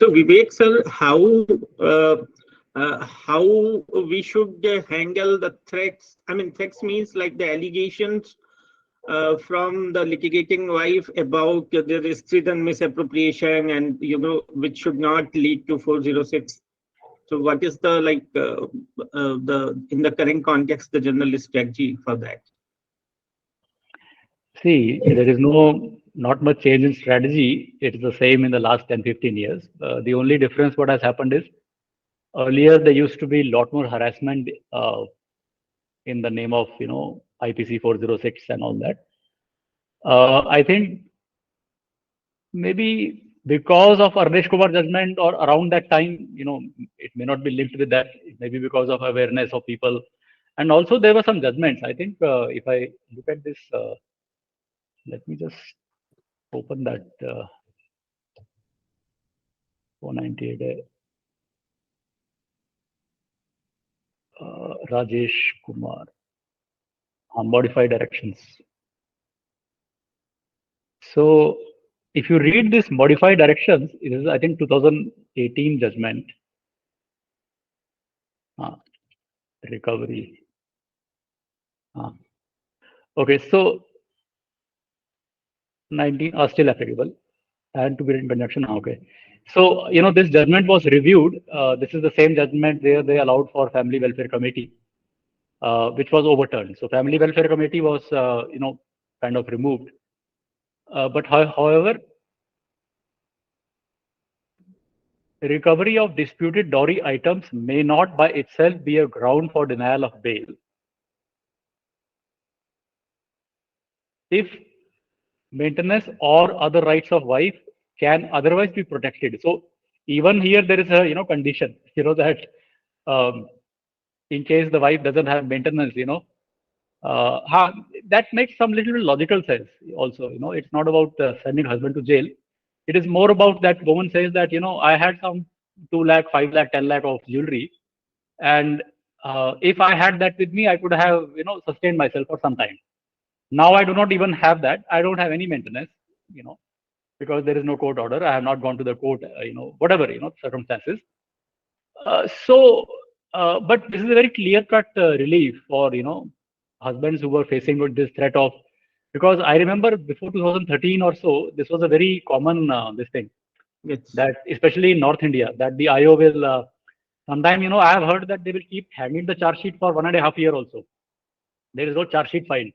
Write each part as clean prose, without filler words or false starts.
So Vivek sir, how we should handle the threats? I mean, threats means like the allegations from the litigating wife about there is Stridhan misappropriation, and which should not lead to 406. So what is the the in the current context the general strategy for that? See, there is not much change in strategy. It is the same in the last 10, 15 years. The only difference what has happened is earlier there used to be a lot more harassment in the name of IPC 406 and all that. I think maybe because of Arnesh Kumar judgment or around that time, it may not be linked with that. Maybe because of awareness of people, and also there were some judgments. I think if I look at this, let me just open that 498. Rajesh Kumar, modified directions. So if you read this modified directions, it is I think 2018 judgment. Recovery. Okay, so 19 are still applicable and to be in conjunction. Okay, so this judgment was reviewed. This is the same judgment where they allowed for family welfare committee, which was overturned. So family welfare committee was kind of removed. But however, recovery of disputed dowry items may not by itself be a ground for denial of bail. If maintenance or other rights of wife can otherwise be protected. So even here there is a condition, that in case the wife doesn't have maintenance, that makes some little bit logical sense also. It's not about sending husband to jail. It is more about that woman says that, I had some 2 lakh, 5 lakh, 10 lakh of jewelry. And if I had that with me, I could have, sustained myself for some time. Now I do not even have that. I don't have any maintenance, because there is no court order. I have not gone to the court, whatever, circumstances. But this is a very clear-cut relief for, husbands who were facing with this threat of, because I remember before 2013 or so, this was a very common this thing. That especially in North India, that the IO will sometime, I have heard that they will keep hanging the charge sheet for 1.5 years also. There is no charge sheet filed.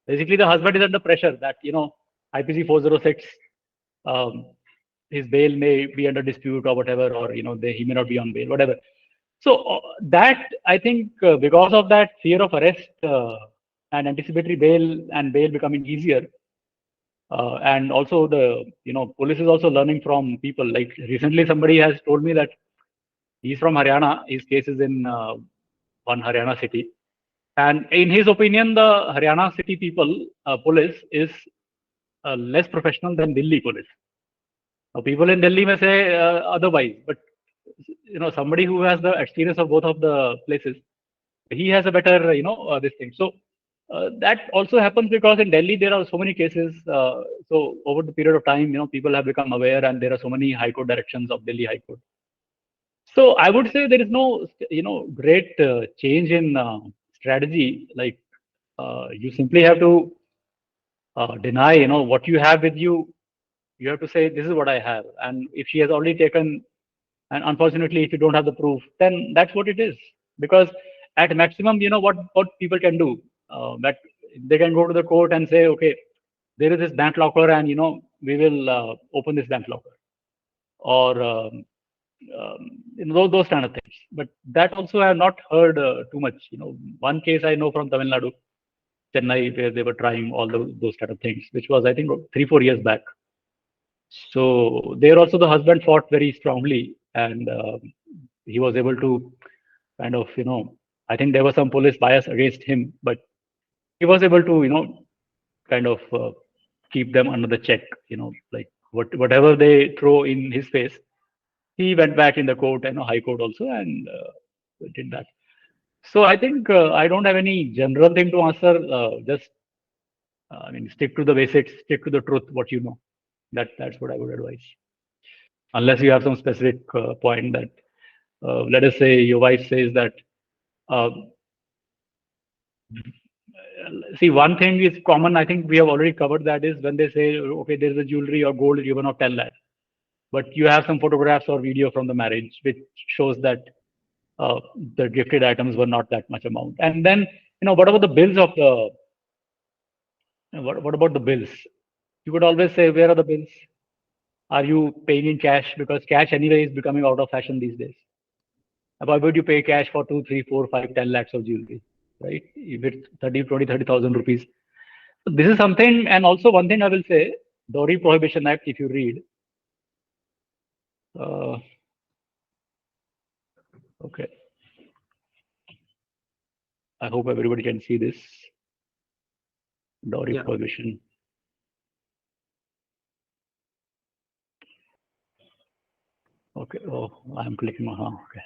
Basically, the husband is under pressure that, IPC 406, his bail may be under dispute or whatever, or, he may not be on bail, whatever. So that, I think, because of that fear of arrest and anticipatory bail and bail becoming easier, and also the, police is also learning from people. Like recently, somebody has told me that he's from Haryana. His case is in one Haryana city. And in his opinion, the Haryana city people, police is less professional than Delhi police. Now, people in Delhi may say otherwise, but somebody who has the experience of both of the places, he has a better, this thing. So that also happens because in Delhi there are so many cases. So over the period of time, people have become aware, and there are so many High Court directions of Delhi High Court. So I would say there is no, great change in strategy. Like you simply have to deny, what you have with you. You have to say, this is what I have. And if she has already taken, and unfortunately, if you don't have the proof, then that's what it is. Because at maximum, what people can do, that they can go to the court and say, okay, there is this bank locker, and we will open this bank locker, or those kind of things. But that also I have not heard too much. One case I know from Tamil Nadu, Chennai, where they were trying all those kind of things, which was I think 3-4 years back. So there also the husband fought very strongly, and he was able to kind of, I think there was some police bias against him, but he was able to, kind of keep them under the check, like whatever they throw in his face, he went back in the court, High Court also, and did that. So I think I don't have any general thing to answer. Just, I mean, stick to the basics, stick to the truth, what you know. That's what I would advise. unless you have some specific point that, let us say your wife says that, see, one thing is common, I think we have already covered that, is when they say, okay, there's a jewelry or gold ribbon of 10 lakh, but you have some photographs or video from the marriage which shows that the gifted items were not that much amount. And then, what about the bills of the, what about the bills? You could always say, where are the bills? Are you paying in cash? Because cash anyway is becoming out of fashion these days. Why would you pay cash for 2, 3, 4, 5, 10 lakhs of jewelry, right? If it's 30, 20, 30,000 rupees. So this is something, and also one thing I will say, Dowry Prohibition Act, if you read, okay. I hope everybody can see this. Dowry Prohibition. Okay. Oh, I'm clicking on. Okay.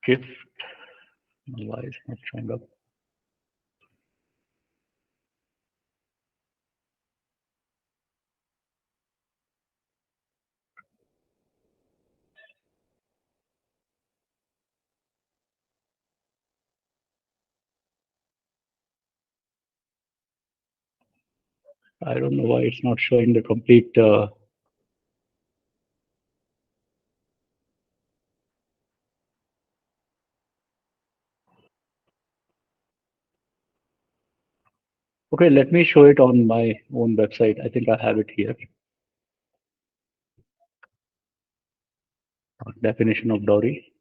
Gift. Why is it not showing up? I don't know why it's not showing the complete. Okay, let me show it on my own website. I think I have it here. Definition of dowry.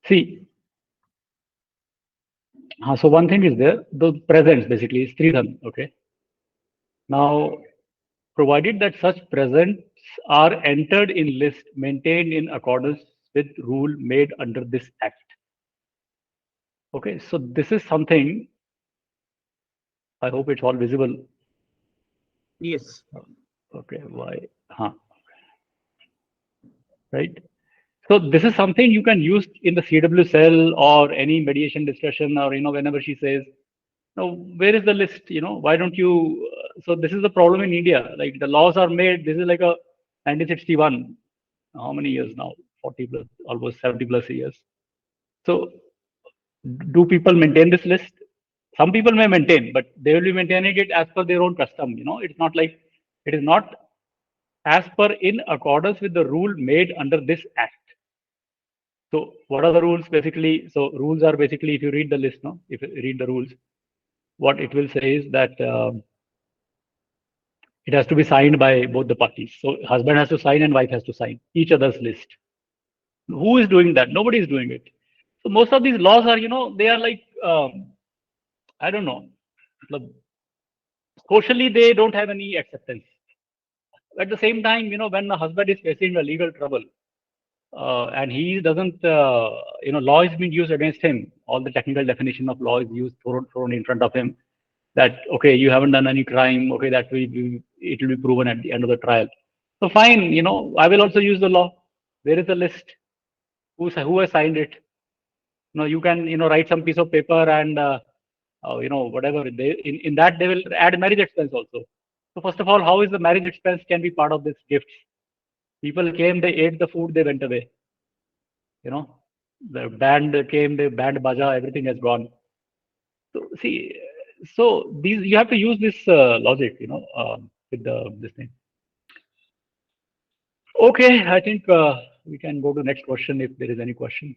See. So one thing is there, the presents basically is Stridhan. Okay. Now, provided that such presents are entered in list maintained in accordance with rule made under this act. Okay, so this is something. I hope it's all visible. Yes. Okay, why? Right. So this is something you can use in the CW cell or any mediation discussion, or whenever she says, "No, where is the list? Why don't you?" So this is the problem in India. Like the laws are made. This is like a 1961. How many years now? 40 plus, almost 70 plus years. So do people maintain this list? Some people may maintain, but they will be maintaining it as per their own custom. It's not like it is not as per in accordance with the rule made under this act. So what are the rules basically? So rules are basically, if you read the list, if you read the rules, what it will say is that it has to be signed by both the parties. So husband has to sign and wife has to sign each other's list. Who is doing that? Nobody is doing it. So most of these laws are, they are like, I don't know, socially they don't have any acceptance. At the same time, when the husband is facing a legal trouble, and he doesn't, law is being used against him. All the technical definition of law is used, thrown in front of him. That, okay, you haven't done any crime. Okay, that it will be proven at the end of the trial. So fine, I will also use the law. There is a list. Who has signed it? You can, write some piece of paper and, whatever. In that they will add marriage expense also. So first of all, how is the marriage expense can be part of this gift? People came, they ate the food, they went away. The band came, the band baja, everything has gone. So see, these you have to use this logic, with this thing. Okay, I think we can go to the next question if there is any question.